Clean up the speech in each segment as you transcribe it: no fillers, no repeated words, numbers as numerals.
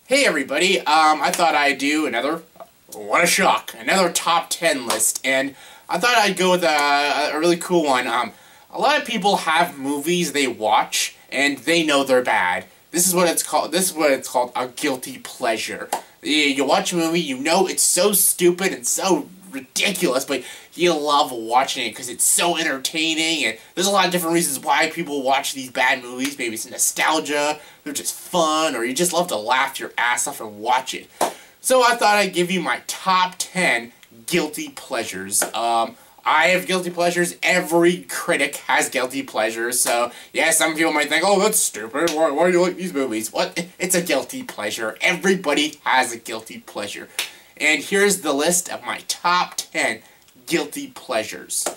Hey everybody, I thought I'd do another, what a shock, another top 10 list, and I thought I'd go with a really cool one. A lot of people have movies they watch, and they know they're bad. This is what it's called, a guilty pleasure. You watch a movie, you know it's so stupid and so ridiculous, but you love watching it because it's so entertaining, and there's a lot of different reasons why people watch these bad movies. Maybe it's nostalgia, they're just fun, or you just love to laugh your ass off and watch it. So I thought I'd give you my top 10 guilty pleasures. I have guilty pleasures. Every critic has guilty pleasures. So, yeah, some people might think, oh, that's stupid. Why do you like these movies? What? It's a guilty pleasure. Everybody has a guilty pleasure. And here's the list of my top 10 guilty pleasures.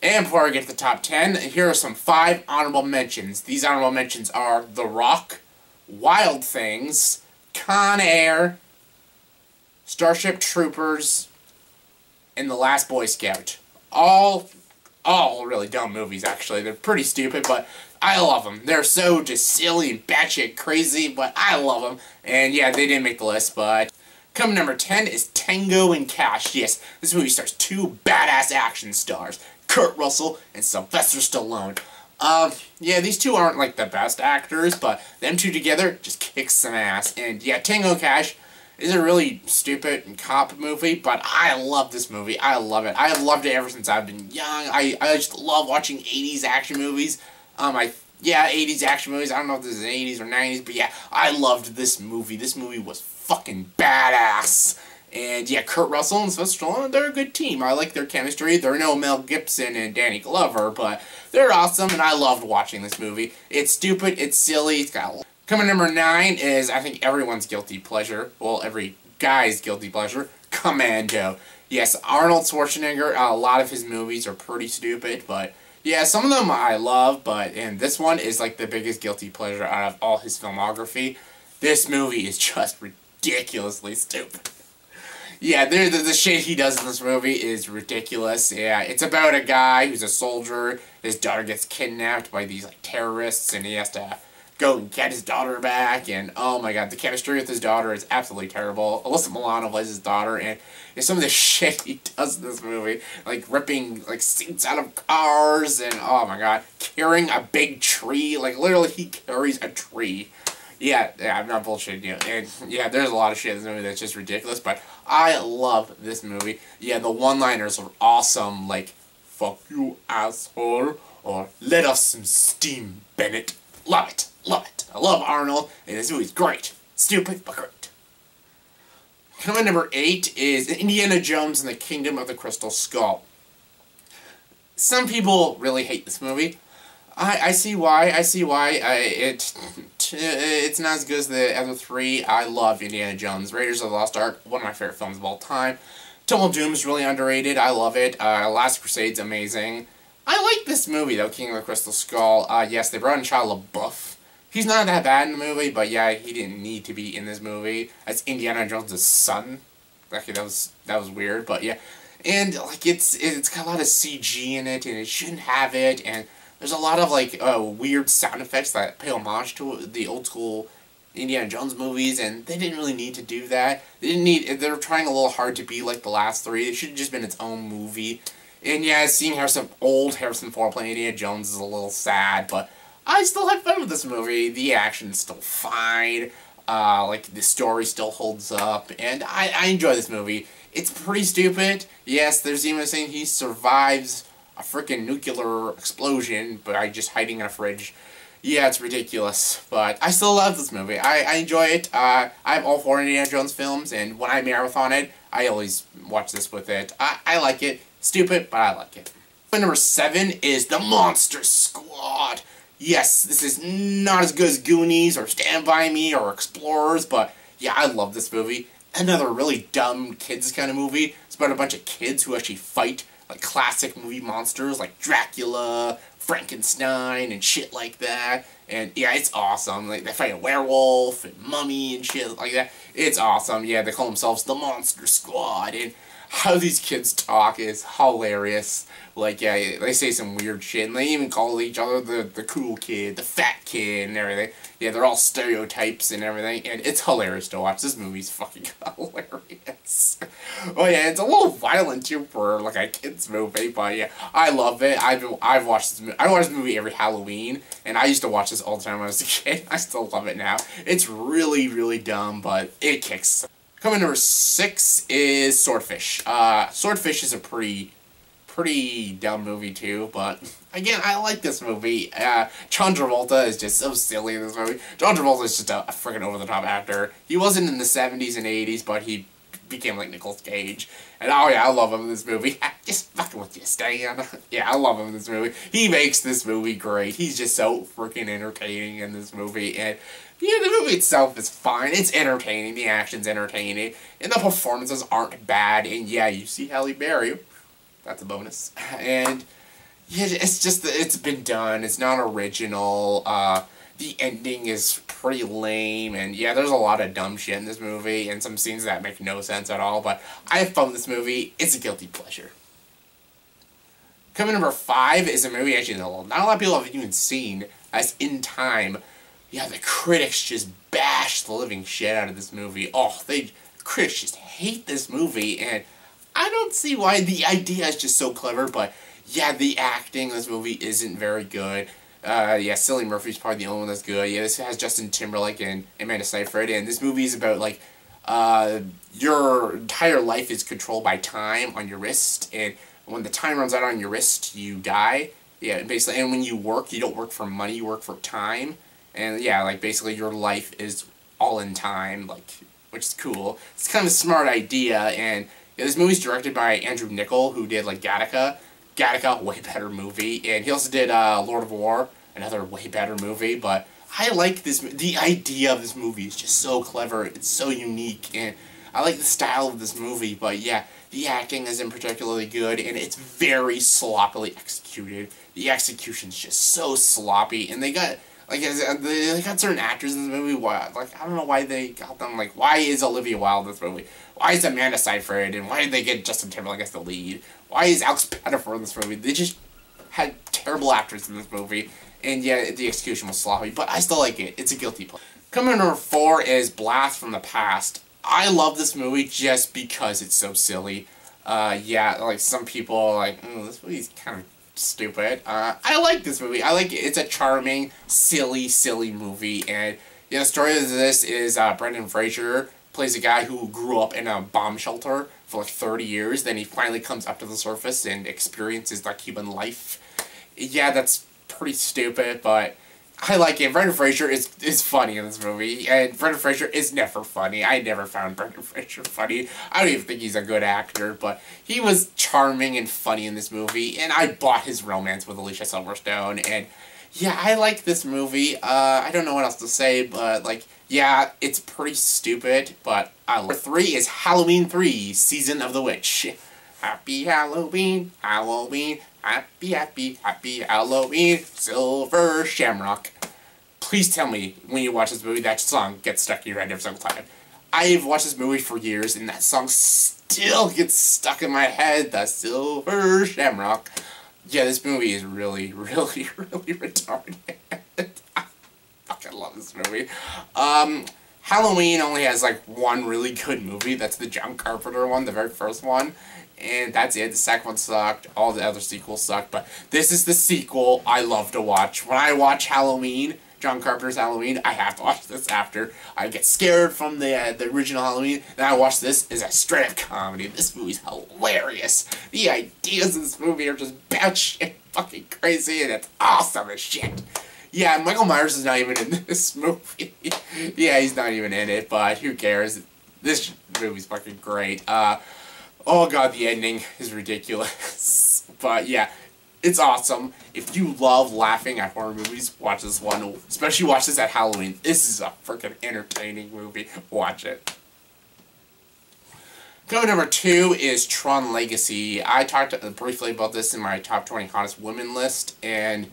And before I get to the top 10, here are some 5 honorable mentions. These honorable mentions are The Rock, Wild Things, Con Air, Starship Troopers, and The Last Boy Scout. All really dumb movies, actually. They're pretty stupid, but I love them. They're so just silly and batshit crazy, but I love them. And yeah, they didn't make the list, but coming number 10 is Tango Cash. Yes, this movie stars 2 badass action stars, Kurt Russell and Sylvester Stallone. Yeah, these 2 aren't like the best actors, but them 2 together just kick some ass. And yeah, Tango Cash is a really stupid cop movie, but I love this movie. I love it. I have loved it ever since I've been young. I just love watching 80s action movies. Yeah, 80s action movies. I don't know if this is 80s or 90s, but yeah, I loved this movie. This movie was fucking badass. And yeah, Kurt Russell and Sylvester Stallone, they're a good team. I like their chemistry. They're no Mel Gibson and Danny Glover, but they're awesome, and I loved watching this movie. It's stupid, it's silly, it's got... Coming number 9 is, I think, everyone's guilty pleasure. Well, every guy's guilty pleasure. Commando. Yes, Arnold Schwarzenegger, a lot of his movies are pretty stupid, but yeah, some of them I love, and this one is like the biggest guilty pleasure out of all his filmography. This movie is just ridiculously stupid. Yeah, the shit he does in this movie is ridiculous. Yeah, it's about a guy who's a soldier. His daughter gets kidnapped by these like terrorists, and he has to go and get his daughter back. And oh my god, the chemistry with his daughter is absolutely terrible. Alyssa Milano plays his daughter, and some of the shit he does in this movie, like ripping like seats out of cars, and oh my god, carrying a big tree. Like literally, he carries a tree. Yeah, I'm not bullshitting you. And yeah, there's a lot of shit in this movie that's just ridiculous, but I love this movie. Yeah, the one-liners are awesome, like, fuck you, asshole, or let off some steam, Bennett. Love it. Love it. I love Arnold, and this movie's great. Stupid, but great. Coming number 8 is Indiana Jones and the Kingdom of the Crystal Skull. Some people really hate this movie. I see why. It's not as good as the other 3. I love Indiana Jones. Raiders of the Lost Ark, one of my favorite films of all time. Temple of Doom is really underrated. I love it. Last Crusade's amazing. I like this movie, though, King of the Crystal Skull. Yes, they brought in Shia LaBeouf. He's not that bad in the movie, but yeah, he didn't need to be in this movie. That's Indiana Jones' son. Actually, that was weird, but yeah. And, like, it's got a lot of CG in it, and it shouldn't have it, and there's a lot of, like, weird sound effects that pay homage to the old school Indiana Jones movies, and they didn't really need to do that. They were trying a little hard to be like the last 3. It should have just been its own movie. And yeah, seeing old Harrison Ford playing Indiana Jones is a little sad, but I still had fun with this movie. The action's still fine. Like, the story still holds up, and I enjoy this movie. It's pretty stupid. Yes, there's even saying he survives a freaking nuclear explosion by just hiding in a fridge. Yeah, it's ridiculous, but I still love this movie. I enjoy it. I have all 4 Indiana Jones films, and when I marathon it, I always watch this with it. I like it. Stupid, but I like it. Number 7 is The Monster Squad. Yes, this is not as good as Goonies or Stand By Me or Explorers, but yeah, I love this movie. Another really dumb kids kind of movie. It's about a bunch of kids who actually fight like classic movie monsters like Dracula, Frankenstein, and shit like that. And yeah, it's awesome. Like, they fight a werewolf and mummy and shit like that. It's awesome. Yeah, they call themselves the Monster Squad. And how these kids talk is hilarious. Like, yeah, they say some weird shit, and they even call each other the cool kid, the fat kid, and everything. Yeah, they're all stereotypes and everything, and it's hilarious to watch. This movie's fucking hilarious. Oh yeah, it's a little violent too for like a kids movie, but yeah, I love it. I've watched this movie. I watch this movie every Halloween, and I used to watch this all the time when I was a kid. I still love it now. It's really, really dumb, but it kicks. Coming number 6 is Swordfish. Swordfish is a pretty dumb movie too, but again, I like this movie. Tron Travolta is just so silly in this movie. Tron Travolta is just a freaking over-the-top actor. He wasn't in the 70s and 80s, but he became like Nicolas Cage. And oh yeah, I love him in this movie. Just fucking with you, Stan. Yeah, I love him in this movie. He makes this movie great. He's just so freaking entertaining in this movie, and yeah, the movie itself is fine. It's entertaining. The action's entertaining. And the performances aren't bad. And yeah, you see Halle Berry. That's a bonus. And yeah, it's just, it's been done. It's not original. The ending is pretty lame. And yeah, there's a lot of dumb shit in this movie. And some scenes that make no sense at all. But I have fun with this movie. It's a guilty pleasure. Coming number 5 is a movie actually not a lot of people have even seen. As In Time. Yeah, the critics just bash the living shit out of this movie. Oh, critics just hate this movie, and I don't see why. The idea is just so clever, but yeah, the acting in this movie isn't very good. Yeah, Cillian Murphy's probably the only one that's good. Yeah, this has Justin Timberlake and Amanda Seyfried, and this movie is about, like, your entire life is controlled by time on your wrist, and when the time runs out on your wrist, you die. Yeah, basically, and when you work, you don't work for money, you work for time. And yeah, like basically your life is all in time, like, which is cool. It's kind of a smart idea, and yeah, this movie's directed by Andrew Niccol, who did like Gattaca. Gattaca, way better movie, and he also did Lord of War, another way better movie. But I like this. The idea of this movie is just so clever. It's so unique, and I like the style of this movie. But yeah, the acting isn't particularly good, and it's very sloppily executed. The execution's just so sloppy, and they got. Like, they got certain actors in this movie, like, I don't know why they got them, like, why is Olivia Wilde in this movie? Why is Amanda Seyfried, and why did they get Justin Timberlake as the lead? Why is Alex Pettyfer in this movie? They just had terrible actors in this movie, and yeah, the execution was sloppy, but I still like it. It's a guilty pleasure. Coming in number 4 is Blast from the Past. I love this movie just because it's so silly. Yeah, like, some people are like, this movie's kind of stupid. I like this movie. I like it. It's a charming, silly movie, and yeah, the story of this is Brendan Fraser plays a guy who grew up in a bomb shelter for like 30 years, then he finally comes up to the surface and experiences like human life. Yeah, that's pretty stupid, but I like it. Brendan Fraser is funny in this movie, and Brendan Fraser is never funny. I never found Brendan Fraser funny. I don't even think he's a good actor, but he was charming and funny in this movie, and I bought his romance with Alicia Silverstone, and yeah, I like this movie. I don't know what else to say, but like, yeah, it's pretty stupid, but number 3 is Halloween 3, Season of the Witch. Happy Halloween, Halloween, happy Halloween, Silver Shamrock. Please tell me, when you watch this movie, that song gets stuck in your head every single time. I've watched this movie for years, and that song still gets stuck in my head, the Silver Shamrock. Yeah, this movie is really, really, really retarded. I fucking love this movie. Halloween only has, like, one really good movie. That's the John Carpenter one, the very first one. And that's it. The second one sucked. All the other sequels sucked. But this is the sequel I love to watch. When I watch Halloween, John Carpenter's Halloween, I have to watch this after. I get scared from the original Halloween, then I watch this as a straight-up comedy. This movie's hilarious. The ideas in this movie are just batshit fucking crazy, and it's awesome as shit. Yeah, Michael Myers is not even in this movie. Yeah, he's not even in it, but who cares? This movie's fucking great. Oh god, the ending is ridiculous. But yeah, it's awesome. If you love laughing at horror movies, watch this one. Especially watch this at Halloween. This is a freaking entertaining movie. Watch it. Coming number 2 is Tron Legacy. I talked briefly about this in my top 20 hottest women list, and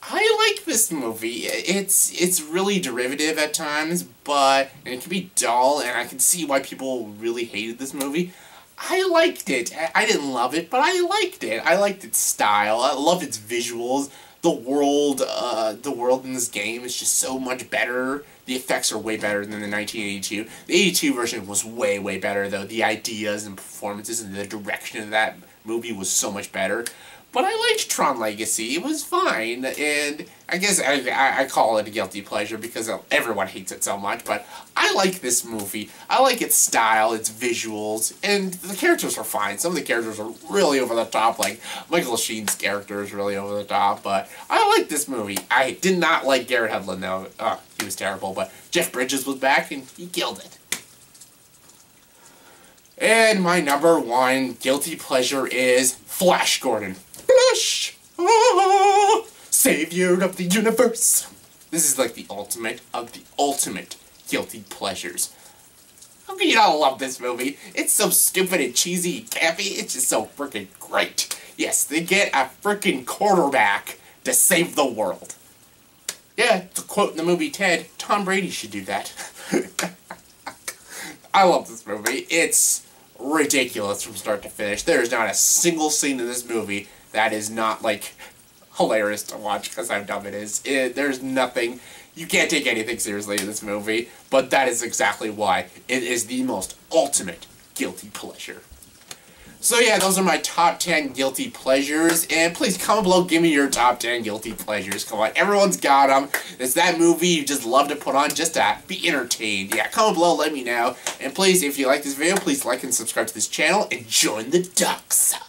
I like this movie. It's really derivative at times, and it can be dull, and I can see why people really hated this movie. I liked it. I didn't love it, but I liked it. I liked its style. I loved its visuals. The world in this game is just so much better. The effects are way better than the 1982. The 82 version was way, way better, though. The ideas and performances and the direction of that movie was so much better. But I liked Tron Legacy. It was fine, and I guess I call it a guilty pleasure because everyone hates it so much, but I like this movie. I like its style, its visuals, and the characters are fine. Some of the characters are really over the top, like Michael Sheen's character is really over the top, but I like this movie. I did not like Garrett Hedlund, though. He was terrible, but Jeff Bridges was back, and he killed it. And my number one guilty pleasure is Flash Gordon. Flash! Ah, savior of the universe! This is like the ultimate of the ultimate guilty pleasures. How can you not love this movie? It's so stupid and cheesy and campy, it's just so freaking great. Yes, they get a freaking quarterback to save the world. Yeah, to quote in the movie Ted, Tom Brady should do that. I love this movie. It's ridiculous from start to finish. There is not a single scene in this movie that is not, like, hilarious to watch because how dumb it is. There's nothing. You can't take anything seriously in this movie, but that is exactly why. It is the most ultimate guilty pleasure. So yeah, those are my top 10 guilty pleasures, and please comment below, give me your top 10 guilty pleasures. Come on, everyone's got them. It's that movie you just love to put on just to be entertained. Yeah, comment below, let me know. And please, if you like this video, please like and subscribe to this channel, and join the dark side.